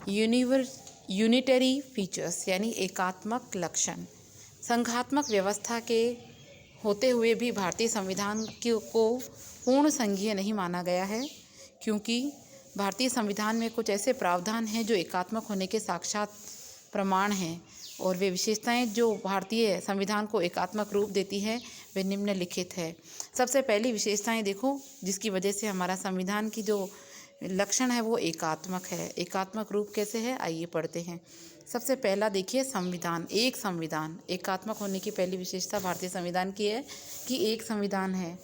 Unitary features यानी एकात्मक लक्षण। संघात्मक व्यवस्था के होते हुए भी भारतीय संविधान को पूर्ण संघीय नहीं माना गया है, क्योंकि भारतीय संविधान में कुछ ऐसे प्रावधान हैं जो एकात्मक होने के साक्षात प्रमाण हैं, और वे विशेषताएं जो भारतीय संविधान को एकात्मक रूप देती है वे निम्नलिखित है। सबसे पहली विशेषताएं देखो जिसकी वजह से हमारा संविधान की जो लक्षण है वो एकात्मक है। एकात्मक रूप कैसे है, आइए पढ़ते हैं। सबसे पहला देखिए, संविधान, एक संविधान। एकात्मक होने की पहली विशेषता भारतीय संविधान की है कि एक संविधान है।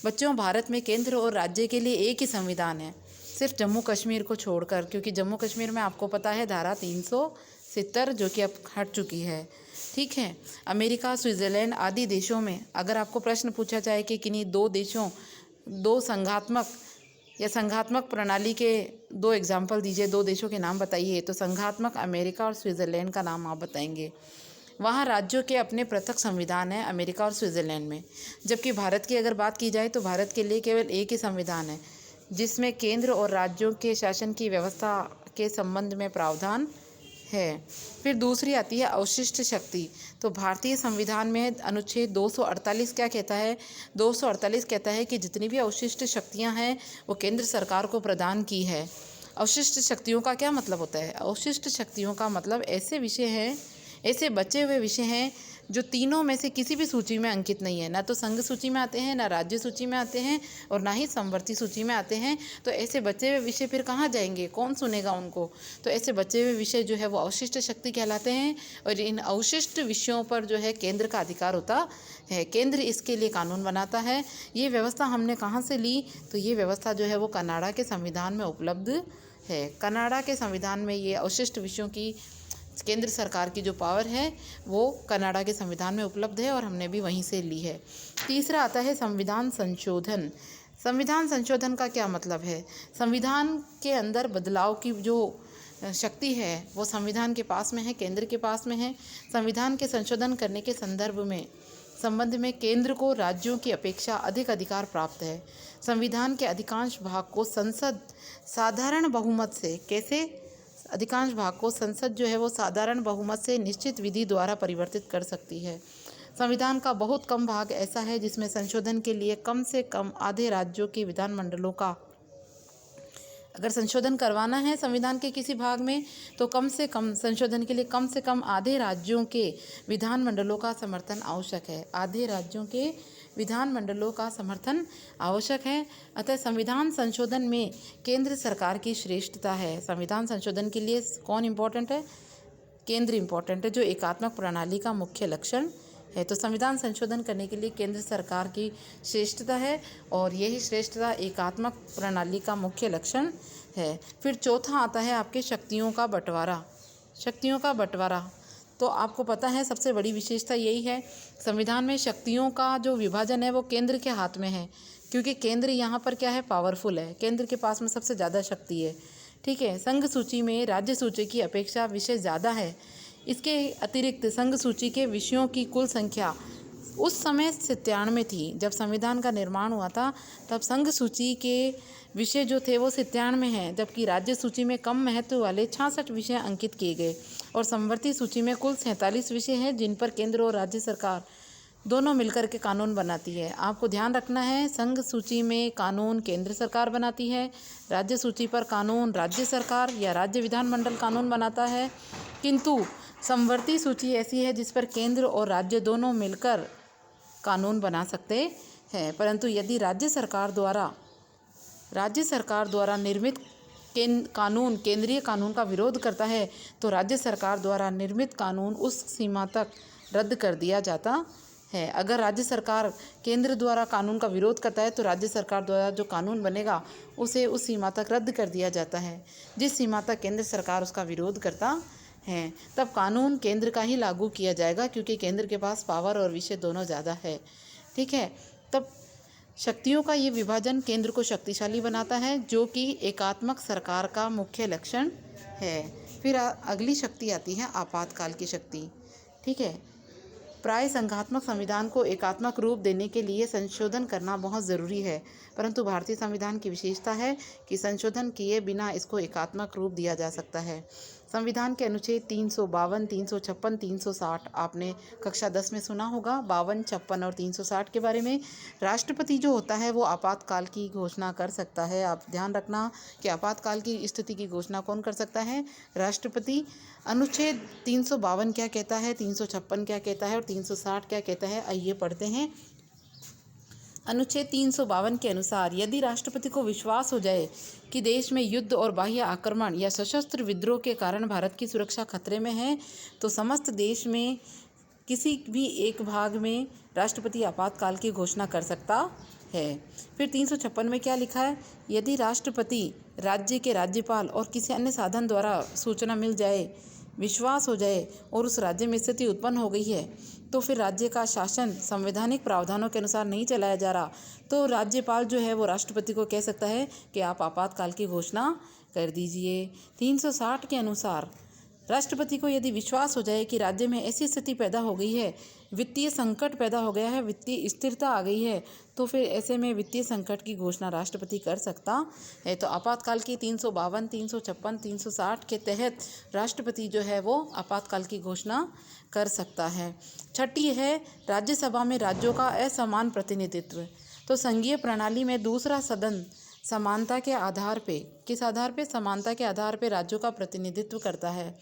बच्चों, भारत में केंद्र और राज्य के लिए एक ही संविधान है, सिर्फ जम्मू कश्मीर को छोड़कर, क्योंकि जम्मू कश्मीर में आपको पता है धारा 370 जो कि अब हट चुकी है। ठीक है। अमेरिका, स्विट्ज़रलैंड आदि देशों में अगर आपको प्रश्न पूछा जाए कि किन्हीं दो देशों, दो संघात्मक या संघात्मक प्रणाली के दो एग्जाम्पल दीजिए, दो देशों के नाम बताइए, तो संघात्मक अमेरिका और स्विट्ज़रलैंड का नाम आप बताएंगे। वहाँ राज्यों के अपने पृथक संविधान है अमेरिका और स्विट्ज़रलैंड में। जबकि भारत की अगर बात की जाए तो भारत के लिए केवल एक ही संविधान है जिसमें केंद्र और राज्यों के शासन की व्यवस्था के संबंध में प्रावधान है। फिर दूसरी आती है अवशिष्ट शक्ति। तो भारतीय संविधान में अनुच्छेद 248 क्या कहता है? 248 कहता है कि जितनी भी अवशिष्ट शक्तियां हैं वो केंद्र सरकार को प्रदान की है। अवशिष्ट शक्तियों का क्या मतलब होता है? अवशिष्ट शक्तियों का मतलब ऐसे विषय हैं, ऐसे बचे हुए विषय हैं जो तीनों में से किसी भी सूची में अंकित नहीं है, ना तो संघ सूची में आते हैं, ना राज्य सूची में आते हैं, और ना ही समवर्ती सूची में आते हैं। तो ऐसे बचे हुए विषय फिर कहाँ जाएंगे? कौन सुनेगा उनको? तो ऐसे बचे हुए विषय जो है वो अवशिष्ट शक्ति कहलाते हैं, और इन अवशिष्ट विषयों पर जो है केंद्र का अधिकार होता है। केंद्र इसके लिए कानून बनाता है। ये व्यवस्था हमने कहाँ से ली? तो ये व्यवस्था जो है वो कनाडा के संविधान में उपलब्ध है। कनाडा के संविधान में ये अवशिष्ट विषयों की केंद्र सरकार की जो पावर है वो कनाडा के संविधान में उपलब्ध है, और हमने भी वहीं से ली है। तीसरा आता है संविधान संशोधन। संविधान संशोधन का क्या मतलब है? संविधान के अंदर बदलाव की जो शक्ति है वो संविधान के पास में है, केंद्र के पास में है। संविधान के संशोधन करने के संबंध में केंद्र को राज्यों की अपेक्षा अधिक अधिकार प्राप्त है। संविधान के अधिकांश भाग को संसद साधारण बहुमत से, कैसे? अधिकांश भाग को संसद जो है वो साधारण बहुमत से निश्चित विधि द्वारा परिवर्तित कर सकती है। संविधान का बहुत कम भाग ऐसा है जिसमें संशोधन के लिए कम से कम आधे राज्यों के विधानमंडलों का, अगर संशोधन करवाना है संविधान के किसी भाग में तो कम से कम संशोधन के लिए कम से कम आधे राज्यों के विधानमंडलों का समर्थन आवश्यक है। आधे राज्यों के विधानमंडलों का समर्थन आवश्यक है। अतः संविधान संशोधन में केंद्र सरकार की श्रेष्ठता है। संविधान संशोधन के लिए कौन इम्पोर्टेंट है? केंद्र इम्पोर्टेंट है, जो एकात्मक प्रणाली का मुख्य लक्षण है। तो संविधान संशोधन करने के लिए केंद्र सरकार की श्रेष्ठता है, और यही श्रेष्ठता एकात्मक प्रणाली का मुख्य लक्षण है। फिर चौथा आता है आपके शक्तियों का बंटवारा। शक्तियों का बंटवारा तो आपको पता है सबसे बड़ी विशेषता यही है। संविधान में शक्तियों का जो विभाजन है वो केंद्र के हाथ में है, क्योंकि केंद्र यहाँ पर क्या है? पावरफुल है। केंद्र के पास में सबसे ज़्यादा शक्ति है। ठीक है। संघ सूची में राज्य सूची की अपेक्षा विषय ज़्यादा है। इसके अतिरिक्त संघ सूची के विषयों की कुल संख्या उस समय 97 थी। जब संविधान का निर्माण हुआ था तब संघ सूची के विषय जो थे वो 97 हैं, जबकि राज्य सूची में कम महत्व वाले 66 विषय अंकित किए गए, और समवर्ती सूची में कुल 47 विषय हैं जिन पर केंद्र और राज्य सरकार दोनों मिलकर के कानून बनाती है। आपको ध्यान रखना है, संघ सूची में कानून केंद्र सरकार बनाती है, राज्य सूची पर कानून राज्य सरकार या राज्य विधानमंडल कानून बनाता है, किंतु समवर्ती सूची ऐसी है जिस पर केंद्र और राज्य दोनों मिलकर कानून बना सकते हैं। परंतु यदि राज्य सरकार द्वारा निर्मित कानून केंद्रीय कानून का विरोध करता है तो राज्य सरकार द्वारा निर्मित कानून उस सीमा तक रद्द कर दिया जाता है। अगर राज्य सरकार केंद्र द्वारा कानून का विरोध करता है तो राज्य सरकार द्वारा जो कानून बनेगा उसे उस सीमा तक रद्द कर दिया जाता है जिस सीमा तक केंद्र सरकार उसका विरोध करता है। तब कानून केंद्र का ही लागू किया जाएगा, क्योंकि केंद्र के पास पावर और विषय दोनों ज़्यादा है। ठीक है। तब शक्तियों का ये विभाजन केंद्र को शक्तिशाली बनाता है, जो कि एकात्मक सरकार का मुख्य लक्षण है। फिर अगली शक्ति आती है आपातकाल की शक्ति। ठीक है। प्राय संघात्मक संविधान को एकात्मक रूप देने के लिए संशोधन करना बहुत ज़रूरी है, परंतु भारतीय संविधान की विशेषता है कि संशोधन किए बिना इसको एकात्मक रूप दिया जा सकता है। संविधान के अनुच्छेद 352, 356, 360 आपने कक्षा 10 में सुना होगा। 52, 56 और 360 के बारे में। राष्ट्रपति जो होता है वो आपातकाल की घोषणा कर सकता है। आप ध्यान रखना कि आपातकाल की स्थिति की घोषणा कौन कर सकता है? राष्ट्रपति। अनुच्छेद 352 क्या कहता है, 356 क्या कहता है और 360 क्या कहता है, आइए पढ़ते हैं। अनुच्छेद 352 के अनुसार यदि राष्ट्रपति को विश्वास हो जाए कि देश में युद्ध और बाह्य आक्रमण या सशस्त्र विद्रोह के कारण भारत की सुरक्षा खतरे में है, तो समस्त देश में किसी भी एक भाग में राष्ट्रपति आपातकाल की घोषणा कर सकता है। फिर 356 में क्या लिखा है? यदि राष्ट्रपति राज्य के राज्यपाल और किसी अन्य साधन द्वारा सूचना मिल जाए, विश्वास हो जाए और उस राज्य में स्थिति उत्पन्न हो गई है, तो फिर राज्य का शासन संवैधानिक प्रावधानों के अनुसार नहीं चलाया जा रहा, तो राज्यपाल जो है वो राष्ट्रपति को कह सकता है कि आप आपातकाल की घोषणा कर दीजिए। 360 के अनुसार राष्ट्रपति को यदि विश्वास हो जाए कि राज्य में ऐसी स्थिति पैदा हो गई है, वित्तीय संकट पैदा हो गया है, वित्तीय स्थिरता आ गई है, तो फिर ऐसे में वित्तीय संकट की घोषणा राष्ट्रपति कर सकता है। तो आपातकाल की 352, 356, 360 के तहत राष्ट्रपति जो है वो आपातकाल की घोषणा कर सकता है। छठी है राज्यसभा में राज्यों का असमान प्रतिनिधित्व। तो संघीय प्रणाली में दूसरा सदन समानता के आधार पे, किस आधार पे? समानता के आधार पे राज्यों का प्रतिनिधित्व करता है।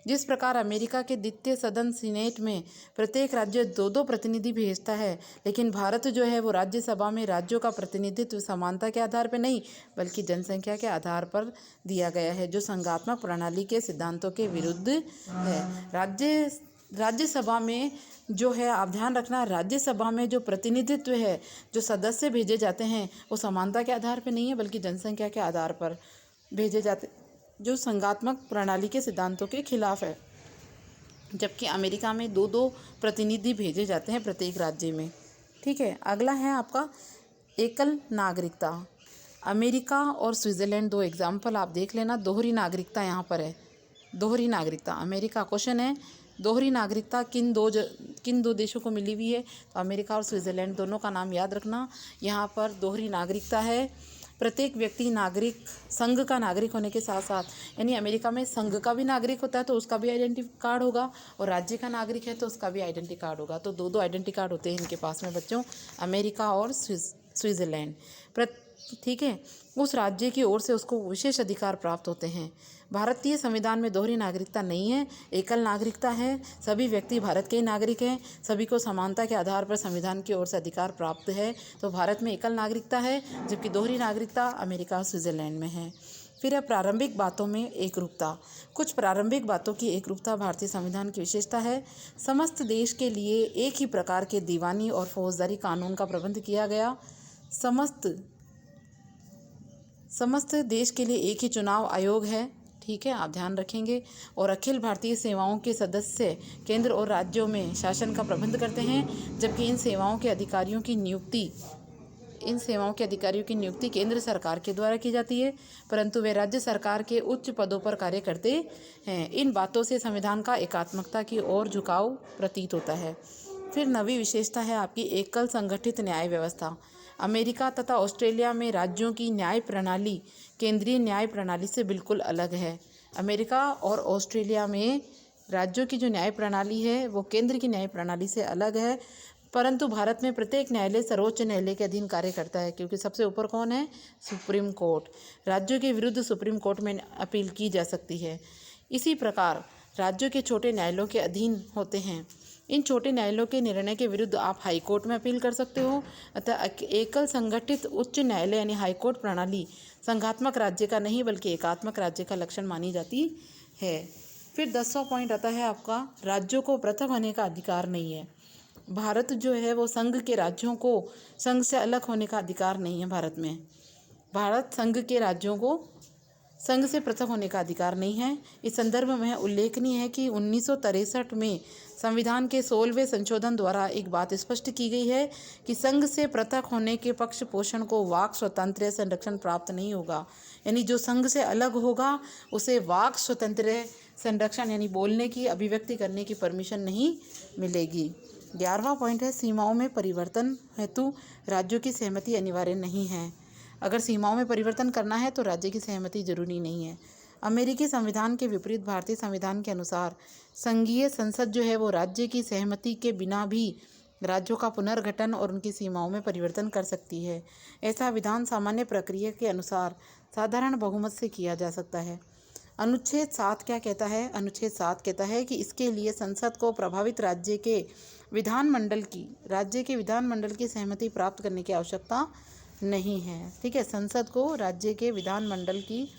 जिस प्रकार अमेरिका के द्वितीय सदन सीनेट में प्रत्येक राज्य 2-2 प्रतिनिधि भेजता है, लेकिन भारत जो है वो राज्यसभा में राज्यों का प्रतिनिधित्व समानता के आधार पे नहीं बल्कि जनसंख्या के आधार पर दिया गया है, जो संघात्मक प्रणाली के सिद्धांतों के विरुद्ध है। राज्यसभा में जो है, आप ध्यान रखना, राज्यसभा में जो प्रतिनिधित्व है, जो सदस्य भेजे जाते हैं, वो समानता के आधार पर नहीं है बल्कि जनसंख्या के आधार पर भेजे जाते, जो संघात्मक प्रणाली के सिद्धांतों के खिलाफ है। जबकि अमेरिका में 2-2 प्रतिनिधि भेजे जाते हैं प्रत्येक राज्य में। ठीक है, अगला है आपका एकल नागरिकता। अमेरिका और स्विट्ज़रलैंड 2 एग्जाम्पल आप देख लेना। दोहरी नागरिकता यहाँ पर है, दोहरी नागरिकता। अमेरिका क्वेश्चन है, दोहरी नागरिकता किन दो देशों को मिली हुई है? तो अमेरिका और स्विट्ज़रलैंड दोनों का नाम याद रखना। यहाँ पर दोहरी नागरिकता है, प्रत्येक व्यक्ति नागरिक, संघ का नागरिक होने के साथ साथ, यानी अमेरिका में संघ का भी नागरिक होता है तो उसका भी आइडेंटिटी कार्ड होगा, और राज्य का नागरिक है तो उसका भी आइडेंटिटी कार्ड होगा। तो 2-2 आइडेंटिटी कार्ड होते हैं इनके पास में बच्चों, अमेरिका और स्विट्ज़रलैंड। ठीक है, उस राज्य की ओर से उसको विशेष अधिकार प्राप्त होते हैं। भारतीय संविधान में दोहरी नागरिकता नहीं है, एकल नागरिकता है। सभी व्यक्ति भारत के नागरिक हैं, सभी को समानता के आधार पर संविधान की ओर से अधिकार प्राप्त है। तो भारत में एकल नागरिकता है, जबकि दोहरी नागरिकता अमेरिका और स्विट्ज़रलैंड में है। फिर है प्रारंभिक बातों में एकरूपता। कुछ प्रारंभिक बातों की एकरूपता भारतीय संविधान की विशेषता है। समस्त देश के लिए एक ही प्रकार के दीवानी और फौजदारी कानून का प्रबंध किया गया। समस्त देश के लिए एक ही चुनाव आयोग है। ठीक है, आप ध्यान रखेंगे। और अखिल भारतीय सेवाओं के सदस्य केंद्र और राज्यों में शासन का प्रबंध करते हैं, जबकि इन सेवाओं के अधिकारियों की नियुक्ति केंद्र सरकार के द्वारा की जाती है, परंतु वे राज्य सरकार के उच्च पदों पर कार्य करते हैं। इन बातों से संविधान का एकात्मकता की ओर झुकाव प्रतीत होता है। फिर नवी विशेषता है आपकी एकल संगठित न्याय व्यवस्था। अमेरिका तथा ऑस्ट्रेलिया में राज्यों की न्याय प्रणाली केंद्रीय न्याय प्रणाली से बिल्कुल अलग है। अमेरिका और ऑस्ट्रेलिया में राज्यों की जो न्याय प्रणाली है वो केंद्र की न्याय प्रणाली से अलग है, परंतु भारत में प्रत्येक न्यायालय सर्वोच्च न्यायालय के अधीन कार्य करता है, क्योंकि सबसे ऊपर कौन है? Supreme court. राज्यों के विरुद्ध सुप्रीम कोर्ट में अपील की जा सकती है। इसी प्रकार राज्यों के छोटे न्यायालयों के अधीन होते हैं। इन छोटे न्यायालयों के निर्णय के विरुद्ध आप हाई कोर्ट में अपील कर सकते हो। अतः एकल संगठित उच्च न्यायालय यानी हाई कोर्ट प्रणाली संघात्मक राज्य का नहीं बल्कि एकात्मक राज्य का लक्षण मानी जाती है। फिर 10वां पॉइंट आता है आपका, राज्यों को पृथक होने का अधिकार नहीं है। भारत जो है वो संघ के राज्यों को संघ से अलग होने का अधिकार नहीं है। भारत संघ के राज्यों को संघ से पृथक होने का अधिकार नहीं है। इस संदर्भ में उल्लेखनीय है कि 1963 में संविधान के 16वें संशोधन द्वारा एक बात स्पष्ट की गई है कि संघ से पृथक होने के पक्ष पोषण को वाक स्वतंत्र संरक्षण प्राप्त नहीं होगा। यानी जो संघ से अलग होगा उसे वाक स्वतंत्र संरक्षण यानी बोलने की, अभिव्यक्ति करने की परमिशन नहीं मिलेगी। 11वां पॉइंट है सीमाओं में परिवर्तन हेतु राज्यों की सहमति अनिवार्य नहीं है। अगर सीमाओं में परिवर्तन करना है तो राज्य की सहमति जरूरी नहीं है। अमेरिकी संविधान के विपरीत भारतीय संविधान के अनुसार संघीय संसद जो है वो राज्य की सहमति के बिना भी राज्यों का पुनर्गठन और उनकी सीमाओं में परिवर्तन कर सकती है। ऐसा विधान सामान्य प्रक्रिया के अनुसार साधारण बहुमत से किया जा सकता है। अनुच्छेद 7 क्या कहता है? अनुच्छेद 7 कहता है कि इसके लिए संसद को प्रभावित राज्य के विधानमंडल की सहमति प्राप्त करने की आवश्यकता नहीं है। ठीक है, संसद को राज्य के विधानमंडल की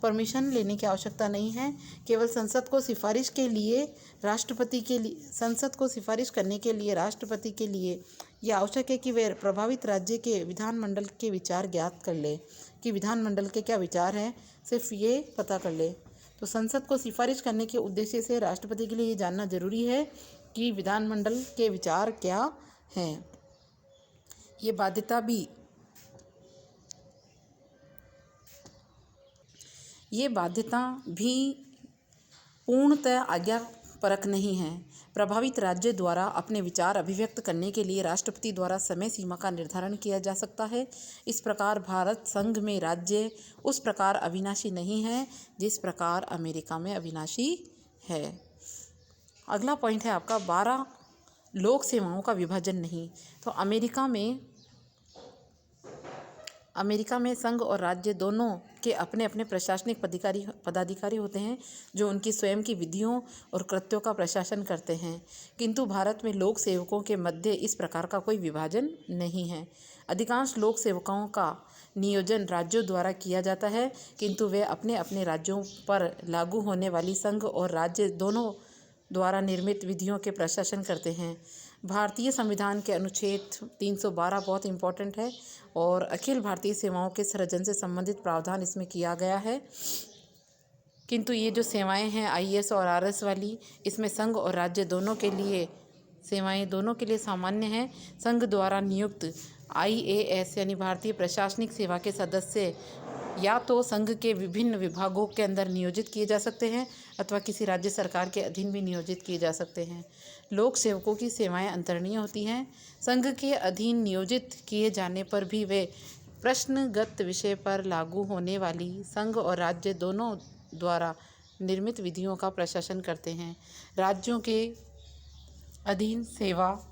परमिशन लेने की आवश्यकता नहीं है। केवल संसद को सिफारिश करने के लिए राष्ट्रपति के लिए यह आवश्यक है कि वे प्रभावित राज्य के विधानमंडल के विचार ज्ञात कर ले कि विधानमंडल के क्या विचार हैं, सिर्फ ये पता कर ले। तो संसद को सिफारिश करने के उद्देश्य से राष्ट्रपति के लिए ये जानना जरूरी है कि विधानमंडल के विचार क्या हैं। ये बाध्यता भी पूर्णतः आज्ञापरक नहीं है। प्रभावित राज्य द्वारा अपने विचार अभिव्यक्त करने के लिए राष्ट्रपति द्वारा समय सीमा का निर्धारण किया जा सकता है। इस प्रकार भारत संघ में राज्य उस प्रकार अविनाशी नहीं है जिस प्रकार अमेरिका में अविनाशी है। अगला पॉइंट है आपका 12 लोक सेवाओं का विभाजन नहीं। तो अमेरिका में संघ और राज्य दोनों के अपने अपने प्रशासनिक पदाधिकारी होते हैं जो उनकी स्वयं की विधियों और कृत्यों का प्रशासन करते हैं, किंतु भारत में लोक सेवकों के मध्य इस प्रकार का कोई विभाजन नहीं है। अधिकांश लोक सेवकों का नियोजन राज्यों द्वारा किया जाता है, किंतु वे अपने अपने राज्यों पर लागू होने वाली संघ और राज्य दोनों द्वारा निर्मित विधियों के प्रशासन करते हैं। भारतीय संविधान के अनुच्छेद 312 बहुत इम्पोर्टेंट है और अखिल भारतीय सेवाओं के सृजन से संबंधित प्रावधान इसमें किया गया है, किंतु ये जो सेवाएं हैं IAS और RS वाली, इसमें संघ और राज्य दोनों के लिए सेवाएं दोनों के लिए सामान्य हैं। संघ द्वारा नियुक्त IAS यानी भारतीय प्रशासनिक सेवा के सदस्य या तो संघ के विभिन्न विभागों के अंदर नियोजित किए जा सकते हैं अथवा किसी राज्य सरकार के अधीन भी नियोजित किए जा सकते हैं। लोक सेवकों की सेवाएं अंतरणीय होती हैं। संघ के अधीन नियोजित किए जाने पर भी वे प्रश्नगत विषय पर लागू होने वाली संघ और राज्य दोनों द्वारा निर्मित विधियों का प्रशासन करते हैं। राज्यों के अधीन सेवा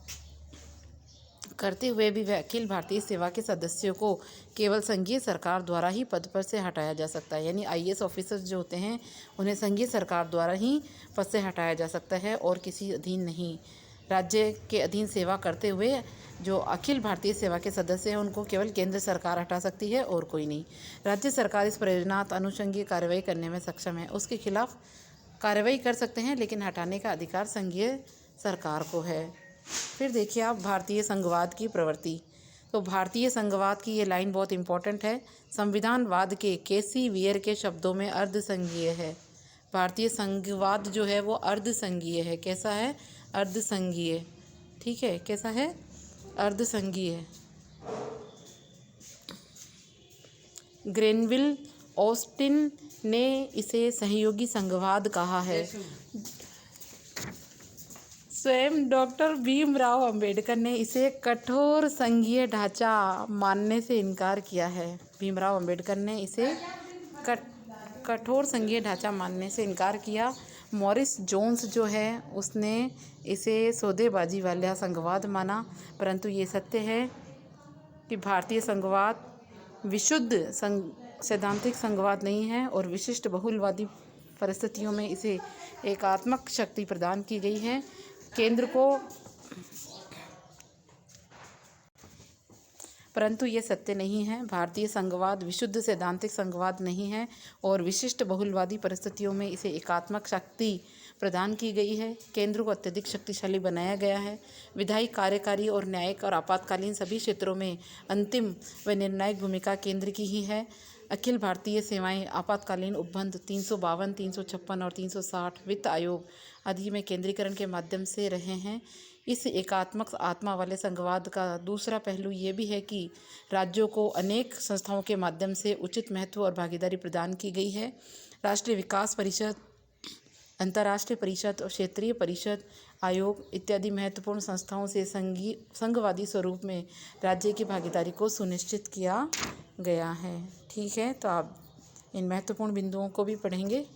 करते हुए भी वे अखिल भारतीय सेवा के सदस्यों को केवल संघीय सरकार द्वारा ही पद पर से हटाया जा सकता है। यानी IAS ऑफिसर्स जो होते हैं उन्हें संघीय सरकार द्वारा ही पद से हटाया जा सकता है और किसी अधीन नहीं। राज्य के अधीन सेवा करते हुए जो अखिल भारतीय सेवा के सदस्य हैं उनको केवल केंद्र सरकार हटा सकती है और कोई नहीं। राज्य सरकार इस प्रयोजनार्थ अनुषंगीय कार्रवाई करने में सक्षम है, उसके खिलाफ कार्रवाई कर सकते हैं, लेकिन हटाने का अधिकार संघीय सरकार को है। फिर देखिए आप भारतीय संघवाद की प्रवृत्ति। तो भारतीय संघवाद की ये लाइन बहुत इंपॉर्टेंट है। संविधानवाद के KC वीयर के शब्दों में अर्धसंघीय है। भारतीय संघवाद जो है वो अर्धसंघीय है। कैसा है? अर्धसंघीय। ठीक है, कैसा है? अर्धसंघीय। ग्रेनविल ऑस्टिन ने इसे सहयोगी संघवाद कहा है। स्वयं डॉक्टर भीमराव अंबेडकर ने इसे कठोर संघीय ढांचा मानने से इनकार किया है। भीमराव अंबेडकर ने इसे कठोर संघीय ढांचा मानने से इनकार किया। मॉरिस जोन्स जो है उसने इसे सौदेबाजी वाला संघवाद माना, परंतु ये सत्य है कि भारतीय संघवाद विशुद्ध सैद्धांतिक संघवाद नहीं है और विशिष्ट बहुलवादी परिस्थितियों में इसे एकात्मक शक्ति प्रदान की गई है। केंद्र को, परंतु ये सत्य नहीं है। भारतीय संघवाद विशुद्ध सैद्धांतिक संघवाद नहीं है और विशिष्ट बहुलवादी परिस्थितियों में इसे एकात्मक शक्ति प्रदान की गई है। केंद्र को अत्यधिक शक्तिशाली बनाया गया है। विधायी, कार्यकारी और न्यायिक और आपातकालीन सभी क्षेत्रों में अंतिम व निर्णायक भूमिका केंद्र की ही है। अखिल भारतीय सेवाएं आपातकालीन उपबंध 352, 356 और 360 वित्त आयोग आदि में केंद्रीकरण के माध्यम से रहे हैं। इस एकात्मक आत्मा वाले संघवाद का दूसरा पहलू ये भी है कि राज्यों को अनेक संस्थाओं के माध्यम से उचित महत्व और भागीदारी प्रदान की गई है। राष्ट्रीय विकास परिषद, अंतर्राष्ट्रीय परिषद और क्षेत्रीय परिषद आयोग इत्यादि महत्वपूर्ण संस्थाओं से संघवादी स्वरूप में राज्य की भागीदारी को सुनिश्चित किया गया है। ठीक है, तो आप इन महत्वपूर्ण बिंदुओं को भी पढ़ेंगे।